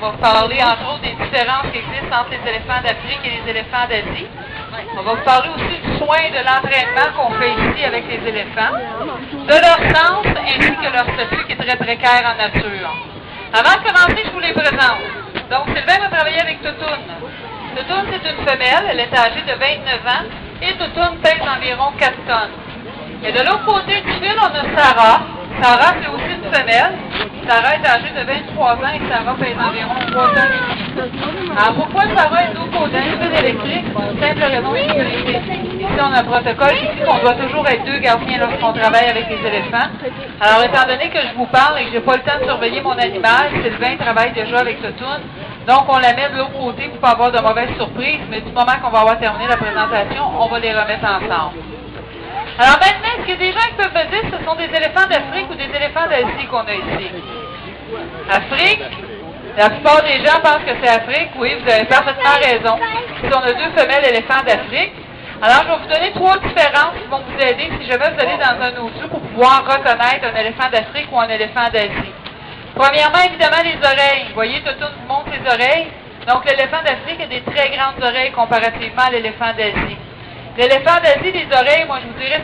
on va parler entre autres des différences qui existent entre les éléphants d'Afrique et les éléphants d'Asie. On va vous parler aussi du soin de l'entraînement qu'on fait ici avec les éléphants, de leur sens ainsi que leur statut qui est très précaire en nature. Avant de commencer, je vous les présente. Donc, Sylvain va travailler avec Toutoune. Toutoune, c'est une femelle, elle est âgée de 29 ans et Toutoune pèse environ 4 tonnes. Et de l'autre côté du fil, on a Sarah. Sarah, c'est aussi une femelle. Sarah est âgée de 23 ans et Sarah pèse environ 3 tonnes et demi. Alors, pourquoi Sarah est de l'autre côté du fil électrique? Pour une simple raison de sécurité. Ici, on a un protocole ici qu'on doit toujours être 2 gardiens lorsqu'on travaille avec les éléphants. Alors, étant donné que je vous parle et que je n'ai pas le temps de surveiller mon animal, Sylvain travaille déjà avec Toutoune. Donc, on la met de l'autre côté pour ne pas avoir de mauvaises surprises, mais du moment qu'on va avoir terminé la présentation, on va les remettre ensemble. Alors maintenant, est-ce que des gens qui peuvent me dire ce sont des éléphants d'Afrique ou des éléphants d'Asie qu'on a ici? Afrique, la plupart des gens pensent que c'est Afrique. Oui, vous avez parfaitement raison. Ici, on a 2 femelles éléphants d'Afrique. Alors, je vais vous donner 3 différences qui vont vous aider si jamais vous allez dans un autre zoo pour pouvoir reconnaître un éléphant d'Afrique ou un éléphant d'Asie. Premièrement, évidemment, les oreilles. Vous voyez, Toutoune vous montre les oreilles. Donc, l'éléphant d'Afrique a des très grandes oreilles comparativement à l'éléphant d'Asie. L'éléphant d'Asie, les oreilles, moi, je vous dirais,